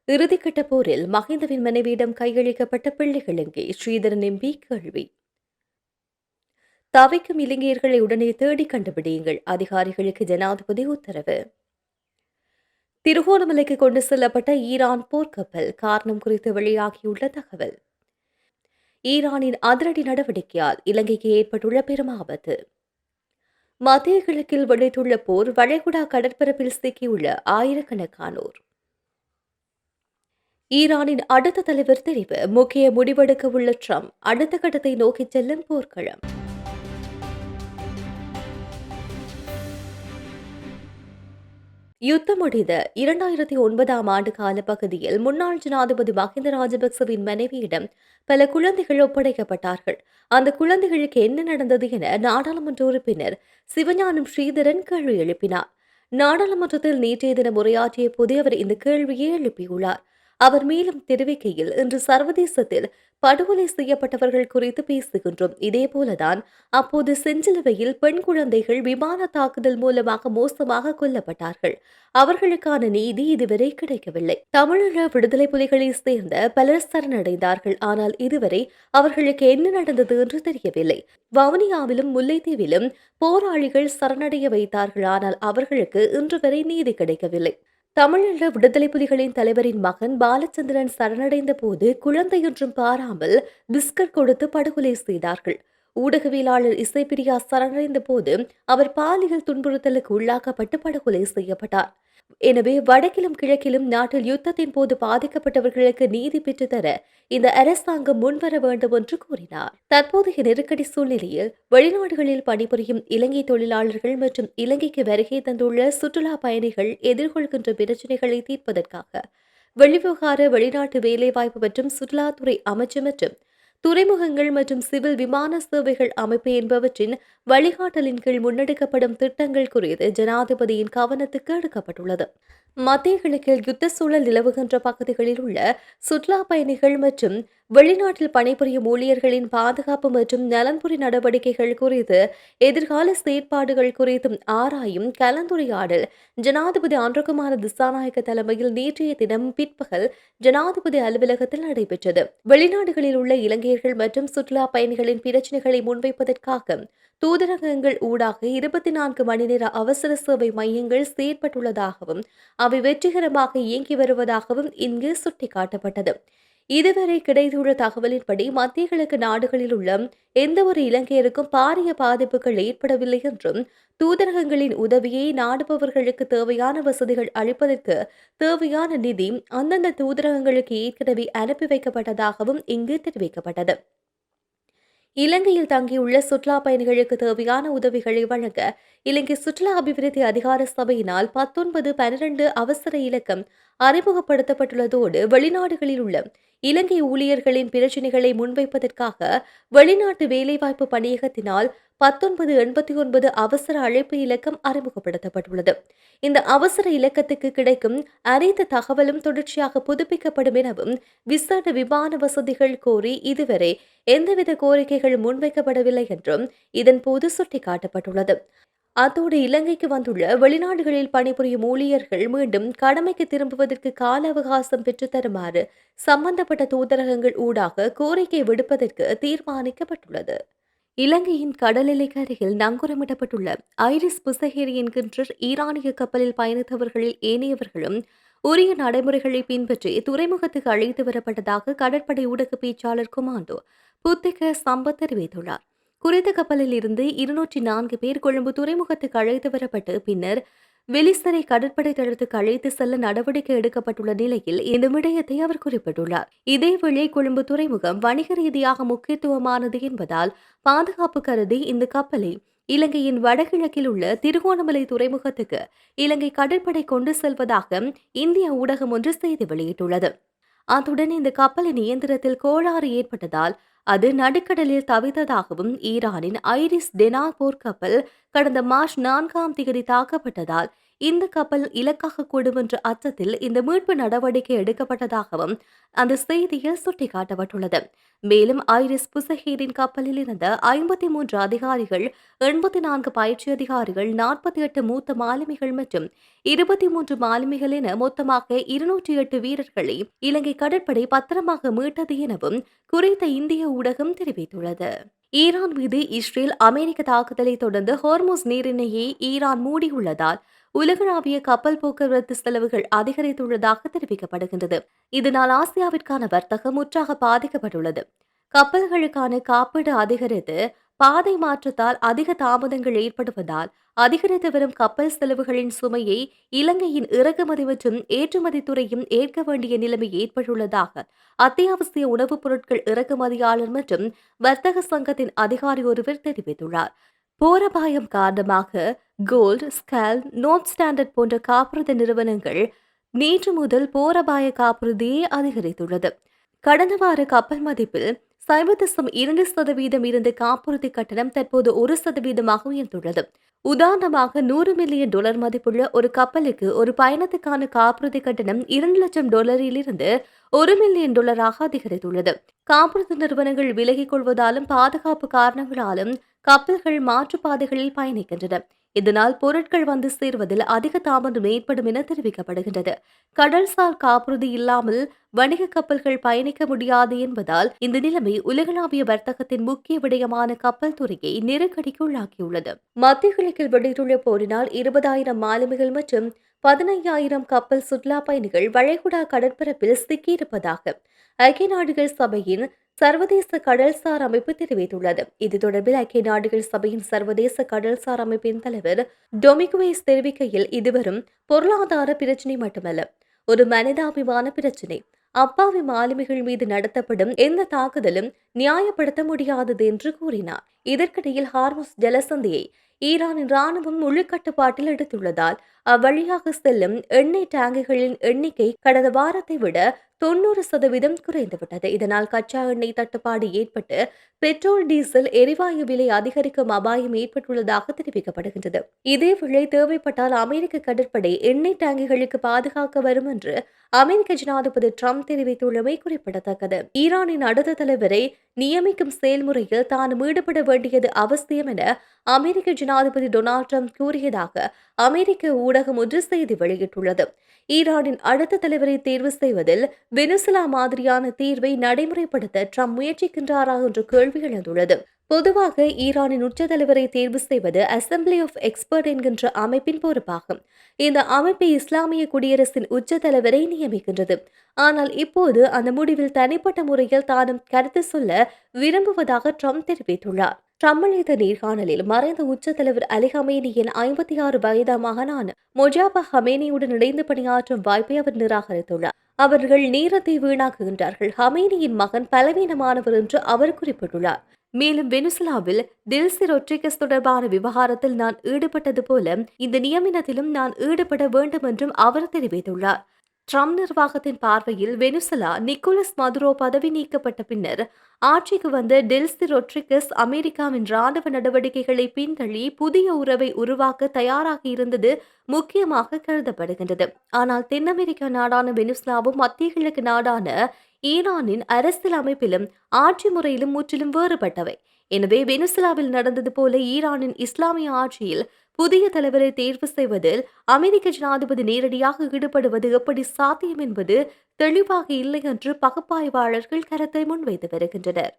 இறுதிக்கட்ட போரில் மஹிந்தவின் மனைவியிடம் கையளிக்கப்பட்ட பிள்ளைகள் எங்கே? ஸ்ரீதரன் எம்பி கேள்வி. தவிக்கும் இலங்கையர்களை உடனே தேடி கண்டுபிடியுங்கள், அதிகாரிகளுக்கு ஜனாதிபதி உத்தரவு. திருகோணமலைக்கு கொண்டு செல்லப்பட்ட ஈரான் போர்க்கப்பல் காரணம் குறித்து வெளியாகியுள்ள தகவல். ஈரானின் அதிரடி நடவடிக்கையால் இலங்கைக்கு ஏற்பட்டுள்ள பெரும் ஆபத்து. மத்திய கிழக்கில் வெடித்துள்ள போர், வளைகுடா கடற்பரப்பில் சிக்கியுள்ள ஆயிரக்கணக்கானோர். ஈரானின் அடுத்த தலைவர் தெரிவு, முக்கிய முடிவெடுக்க உள்ள ட்ரம்ப், அடுத்த கட்டத்தை நோக்கிச் செல்லும் போர்க்களம். யுத்தம் முடிந்த 2009ஆம் ஆண்டு காலப்பகுதியில் முன்னாள் ஜனாதிபதி மஹிந்த ராஜபக்சவின் மனைவியிடம் பல குழந்தைகள் ஒப்படைக்கப்பட்டார்கள். அந்த குழந்தைகளுக்கு என்ன நடந்தது என நாடாளுமன்ற உறுப்பினர் சிவஞானம் ஸ்ரீதரன் கேள்வி எழுப்பினார். நாடாளுமன்றத்தில் நேற்றைய தினம் உரையாற்றிய போது அவர் இந்த கேள்வியை எழுப்பியுள்ளார். அவர் மேலும் தெரிவிக்கையில், இன்று சர்வதேசத்தில் படுகொலை செய்யப்பட்டவர்கள் குறித்து பேசுகின்றோம். இதேபோலதான் அப்போது செஞ்சிலுவையில் பெண் குழந்தைகள் விமான தாக்குதல் மூலமாக மோசமாக கொல்லப்பட்டார்கள். அவர்களுக்கான நீதி இதுவரை கிடைக்கவில்லை. தமிழீழ விடுதலை புலிகளை சேர்ந்த பலர் சரணடைந்தார்கள். ஆனால் இதுவரை அவர்களுக்கு என்ன நடந்தது என்று தெரியவில்லை. வவுனியாவிலும் முல்லைத்தீவிலும் போராளிகள் சரணடைய வைத்தார்கள். ஆனால் அவர்களுக்கு இன்று வரை நீதி கிடைக்கவில்லை. தமிழீழ விடுதலை புலிகளின் தலைவரின் மகன் பாலச்சந்திரன் சரணடைந்த போது குழந்தையொன்றும் பாராமல் பிஸ்கட் கொடுத்து படுகொலை செய்தார்கள். ஊடகவியலாளர் இசைப்பிரியா சரணடைந்த போது அவர் பாலியல் துன்புறுத்தலுக்கு உள்ளாக்கப்பட்டு படுகொலை செய்யப்பட்டார். எனவே வடக்கிலும் கிழக்கிலும் நாட்டில் யுத்தத்தின் போது பாதிக்கப்பட்டவர்களுக்கு நீதி பெற்றுத்தர இந்த அரசாங்கம் முன்வர வேண்டும் என்று கூறினார். தற்போதைய நெருக்கடி சூழ்நிலையில் வெளிநாடுகளில் பணிபுரியும் இலங்கை தொழிலாளர்கள் மற்றும் இலங்கைக்கு வருகை தந்துள்ள சுற்றுலா பயணிகள் எதிர்கொள்கின்ற பிரச்சினைகளை தீர்ப்பதற்காக வெளிவிவகார, வெளிநாட்டு வேலைவாய்ப்பு மற்றும் சுற்றுலாத்துறை அமைச்சு மற்றும் துறைமுகங்கள் மற்றும் சிவில் விமான சேவைகள் அமைப்பு என்பவற்றின் வழிகாட்டலின் கீழ் முன்னெடுக்கப்படும் திட்டங்கள் குறித்து ஜனாதிபதியின் கவனத்துக்கு எடுக்கப்பட்டுள்ளது. மத்திய கிழக்கில் யுத்த சூழல் நிலவுகின்ற பகுதிகளில் உள்ள சுற்றுலா பயணிகள் மற்றும் வெளிநாட்டில் பணிபுரியும் ஊழியர்களின் பாதுகாப்பு மற்றும் நலன்புரி நடவடிக்கைகள் குறித்து எதிர்கால செயற்பாடுகள் குறித்தும் ஆராயும் கலந்துரையாடல் ஜனாதிபதி அன்றகுமார திசாநாயக்க தலைமையில் நேற்றைய தினம் பிற்பகல் ஜனாதிபதி அலுவலகத்தில் நடைபெற்றது. வெளிநாடுகளில் உள்ள இலங்கையர்கள் மற்றும் சுற்றுலா பயணிகளின் பிரச்சினைகளை முன்வைப்பதற்காக தூதரகங்கள் ஊடாக 24 மணி நேர அவசர சேவை மையங்கள் செயற்பட்டுள்ளதாகவும் அவை வெற்றிகரமாக இயங்கி வருவதாகவும் இங்கு சுட்டிக்காட்டப்பட்டது. இதுவரை கிடைத்துள்ள தகவலின்படி மத்திய கிழக்கு நாடுகளில் உள்ள எந்தவொரு இலங்கையருக்கும் பாரிய பாதிப்புகள் ஏற்படவில்லை என்றும் தூதரகங்களின் உதவியை நாடுபவர்களுக்கு தேவையான வசதிகள் அளிப்பதற்கு தேவையான நிதி அந்தந்த தூதரகங்களுக்கு ஏற்கனவே அனுப்பி வைக்கப்பட்டதாகவும் இங்கு தெரிவிக்கப்பட்டது. இலங்கையில் தங்கியுள்ள சுற்றுலா பயணிகளுக்கு தேவையான உதவிகளை வழங்க இலங்கை சுற்றுலா அபிவிருத்தி அதிகார சபையினால் 1912 அவசர இலக்கம் அறிமுகப்படுத்தப்பட்டுள்ளதோடு வெளிநாடுகளில் உள்ள இலங்கை ஊழியர்களின் பிரச்சினைகளை முன்வைப்பதற்காக வெளிநாட்டு வேலைவாய்ப்பு பணியகத்தினால் 1989 அவசர அழைப்பு இலக்கம் அறிமுகப்படுத்தப்பட்டுள்ளது. இந்த அவசர இலக்கத்துக்கு கிடைக்கும் அனைத்து தகவலும் தொடர்ச்சியாக புதுப்பிக்கப்படும் எனவும் விசேட விமான வசதிகள் கோரி இதுவரை எந்தவித கோரிக்கைகள் முன்வைக்கப்படவில்லை என்றும் இதன்போது சுட்டிக்காட்டப்பட்டுள்ளது. அத்தோடு இலங்கைக்கு வந்துள்ள வெளிநாடுகளில் பணிபுரியும் ஊழியர்கள் மீண்டும் கடமைக்கு திரும்புவதற்கு கால அவகாசம் பெற்றுத்தருமாறு சம்பந்தப்பட்ட தூதரகங்கள் ஊடாக கோரிக்கை விடுப்பதற்கு தீர்மானிக்கப்பட்டுள்ளது. இலங்கையின் கடல் எல்லைக்கு அருகில் நங்கூரமிடப்பட்டுள்ள ஐரிஸ் புசஹேரி என்கின்ற ஈரானிய கப்பலில் பயணித்தவர்களில் ஏனையவர்களும் உரிய நடைமுறைகளை பின்பற்றி துறைமுகத்துக்கு அழைத்து வரப்பட்டதாக கடற்படை ஊடக பேச்சாளர் கொமாண்டோ புத்திக சம்பத் தெரிவித்துள்ளார். குறித்த கப்பலில் இருந்து 204 பேர் கொழும்பு துறைமுகத்துக்கு அழைத்து வரப்பட்டு பின்னர் வெலிசரை கடற்படை தளத்துக்கு அழைத்து செல்ல நடவடிக்கை எடுக்கப்பட்டுள்ள நிலையில் இந்த விடயத்தை அவர் குறிப்பிட்டுள்ளார். இதேவேளை கொழும்பு துறைமுகம் வணிக ரீதியாக முக்கியத்துவமானது என்பதால் பாதுகாப்பு கருதி இந்த கப்பலை இலங்கையின் வடகிழக்கில் உள்ள திருகோணமலை துறைமுகத்துக்கு இலங்கை கடற்படை கொண்டு செல்வதாக இந்திய ஊடகம் ஒன்று செய்தி வெளியிட்டுள்ளது. அத்துடன் இந்த கப்பலின் இயந்திரத்தில் கோளாறு ஏற்பட்டதால் அது நடுக்கடலில் தவித்ததாகவும் ஈரானின் ஐரிஸ் டெனா போர்க்கப்பல் கடந்த மார்ச் 4ஆம் தேதி தாக்கப்பட்டதால் இந்த கப்பல் இலக்காக கூடும் என்ற அச்சத்தில் இந்த மீட்பு நடவடிக்கை எடுக்கப்பட்டதாகவும் அந்த செய்தியில் சுட்டிக்காட்டப்பட்டுள்ளது. மேலும் ஐரிஸ் புசஹீரின் கப்பலில் இருந்த 53 அதிகாரிகள், 84 பயிற்சி அதிகாரிகள், 48 மூத்த மாலுமிகள் மற்றும் 23 மாலுமிகள் என மொத்தமாக 208 வீரர்களை இலங்கை கடற்படை பத்திரமாக மீட்டது எனவும் குறித்த இந்திய ஊடகம் தெரிவித்துள்ளது. ஈரான் மீது இஸ்ரேல் அமெரிக்க தாக்குதலை தொடர்ந்து ஹோர்முஸ் நீரிணையை ஈரான் மூடியுள்ளதால் உலகளாவிய கப்பல் போக்குவரத்து செலவுகள் அதிகரித்துள்ளதாக தெரிவிக்கப்படுகின்றது. இதனால் ஆசியாவிற்கான வர்த்தகம் முற்றாக பாதிக்கப்பட்டுள்ளது. கப்பல்களுக்கான காப்பீடு அதிகரித்து பாதை மாற்றத்தால் அதிக தாமதங்கள் ஏற்படுவதால் அதிகரித்து வரும் கப்பல் செலவுகளின் சுமையை இலங்கையின் இறக்குமதி மற்றும் ஏற்றுமதி துறையும் ஏற்க வேண்டிய நிலைமை ஏற்பட்டுள்ளதாக அத்தியாவசிய உணவுப் பொருட்கள் இறக்குமதியாளர் மற்றும் வர்த்தக சங்கத்தின் அதிகாரி ஒருவர் தெரிவித்துள்ளார். போரபாயம் காரணமாக கோல்ட், ஸ்கால், நோர்த் ஸ்டாண்டர்ட் போன்ற காப்புறுதி நிறுவனங்கள் நேற்று முதல் போரபாய காப்புறுதியை அதிகரித்துள்ளது. கடந்த வார கப்பல் மதிப்பில் 0.2% இருந்த காப்புறுதி கட்டணம் தற்போது 1% உயர்ந்துள்ளது. உதாரணமாக $100 மில்லியன் மதிப்புள்ள ஒரு கப்பலுக்கு ஒரு பயணத்துக்கான காப்புறுதி கட்டணம் $2,00,000 இருந்து $1 மில்லியன் அதிகரித்துள்ளது. காப்புறுதி நிறுவனங்கள் விலகிக் கொள்வதாலும் பாதுகாப்பு காரணங்களாலும் கப்பல்கள் மாற்றுப்பாதைகளில் பயணிக்கின்றன. இதனால் பொருட்கள் வந்து சேர்வதில் அதிக தாமதம் ஏற்படும் என தெரிவிக்கப்படுகின்றது. கடல்சார் காப்புறுதி இல்லாமல் வணிக கப்பல்கள் பயணிக்க முடியாது என்பதால் இந்த நிலைமை உலகளாவிய வர்த்தகத்தின் முக்கிய விடயமான கப்பல் துறையை நெருக்கடிக்கு உள்ளாக்கியுள்ளது. மத்திய கிழக்கில் வெடித்துள்ள போரினால் 20,000 மாலுமிகள் மற்றும் 15,000 கப்பல் சுற்றுலா பயணிகள் வளைகுடா கடற்பரப்பில் சிக்கியிருப்பதாக ஐக்கிய நாடுகள் சபையின் சர்வதேச கடல்சார் அமைப்பு தெரிவித்துள்ளது. இது தொடர்பில் ஐக்கிய நாடுகள் சபையின் சர்வதேச கடல்சார் அமைப்பின் தலைவர் டொமிகுவேஸ் தெரிவிக்கையில், இதுவரும் பொருளாதார பிரச்சினை மட்டுமல்ல, ஒரு மனிதாபிமான பிரச்சினை. அப்பாவி மாலுமிகள் மீது நடத்தப்படும் எந்த தாக்குதலும் நியாயப்படுத்த முடியாதது என்று கூறினார். இதற்கிடையில் ஹார்முஸ் ஜலசந்தியை ஈரானின் ராணுவம் முழு கட்டுப்பாட்டில் எடுத்துள்ளதால் அவ்வழியாக செல்லும் எண்ணெய் டேங்குகளின் எண்ணிக்கை கடந்த வாரத்தை விட 90% குறைந்துவிட்டது. இதனால் கச்சா எண்ணெய் தட்டுப்பாடு ஏற்பட்டு பெட்ரோல், டீசல், எரிவாயு விலை அதிகரிக்கும் அபாயம் ஏற்பட்டுள்ளதாக தெரிவிக்கப்படுகின்றது. இதேவேளை தேவைப்பட்டால் அமெரிக்க கடற்படை எண்ணெய் டேங்குகளுக்கு பாதுகாக்க வரும் என்று அமெரிக்க ஜனாதிபதி டிரம்ப் தெரிவித்துள்ளமை குறிப்பிடத்தக்கது. ஈரானின் அடுத்த தலைவரை நியமிக்கும் செயல்முறையில் தான் ஈடுபட வேண்டியது அவசியம் என அமெரிக்க ஜனாதிபதி டொனால்ட் ட்ரம்ப் கூறியதாக அமெரிக்க ஊடகம் ஒன்று செய்தி வெளியிட்டுள்ளது. ஈரானின் அடுத்த தலைவரை தேர்வு செய்வதில் வெனிசுலா மாதிரியான தீர்வை நடைமுறைப்படுத்த ட்ரம்ப் முயற்சிக்கின்றாரா என்ற கேள்வி எழுந்துள்ளது. பொதுவாக ஈரானின் உச்ச தலைவரை தேர்வு செய்வது அசம்பிளி ஆஃப் எக்ஸ்பர்ட் என்கின்ற அமைப்பின் பொறுப்பாகும். இந்த அமைப்பு இஸ்லாமிய குடியரசின் உச்ச தலைவரை நியமிக்கின்றது. ஆனால் இப்போது அந்த முடிவில் தனிப்பட்ட முறையில் தானும் கருத்து சொல்ல விரும்புவதாக ட்ரம்ப் தெரிவித்துள்ளார். ட்ரம்ப் அளித்த நேர்காணலில் மறைந்த உச்ச தலைவர் அலி ஹமேனியின் 56 வயதான மகனான மொஜாபா ஹமேனியுடன் இணைந்து பணியாற்றும் வாய்ப்பை அவர் நிராகரித்துள்ளார். அவர்கள் நேரத்தை வீணாக்குகின்றார்கள். ஹமேனியின் மகன் பலவீனமானவர் என்று அவர் குறிப்பிட்டுள்ளார். மேலும் வெனிசுலாவில் டெல்சி ரொட்ரிகஸ் தொடர்பான விவகாரத்தில் நான் ஈடுபட்டது போல இந்த நியமனத்திலும் நான் ஈடுபட வேண்டும் என்றும் அவர் தெரிவித்துள்ளார். ட்ரம்ப் நிர்வாகத்தின் பார்வையில் வெனிசுலா நிக்கோலஸ் மதுரோ பதவி நீக்கப்பட்ட பின்னர் ஆட்சிக்கு வந்த டெல்சி ரொட்ரிகஸ் அமெரிக்காவின் ராணுவ நடவடிக்கைகளை பின்தள்ளி புதிய உறவை உருவாக்க தயாராக இருந்தது முக்கியமாக கருதப்படுகின்றது. ஆனால் தென் அமெரிக்க நாடான வெனிசுலாவும் மத்திய கிழக்கு நாடான ஈரானின் அரசியல் அமைப்பிலும் ஆட்சி முறையிலும் முற்றிலும் வேறுபட்டவை. எனவே வெனிசுலாவில் நடந்தது போல ஈரானின் இஸ்லாமிய ஆட்சியில் புதிய தலைவரை தேர்வு செய்வதில் அமெரிக்க ஜனாதிபதி நேரடியாக ஈடுபடுவது எப்படி சாத்தியம் என்பது தெளிவாக இல்லை என்று பகுப்பாய்வாளர்கள் கருத்தை முன்வைத்து வருகின்றனர்.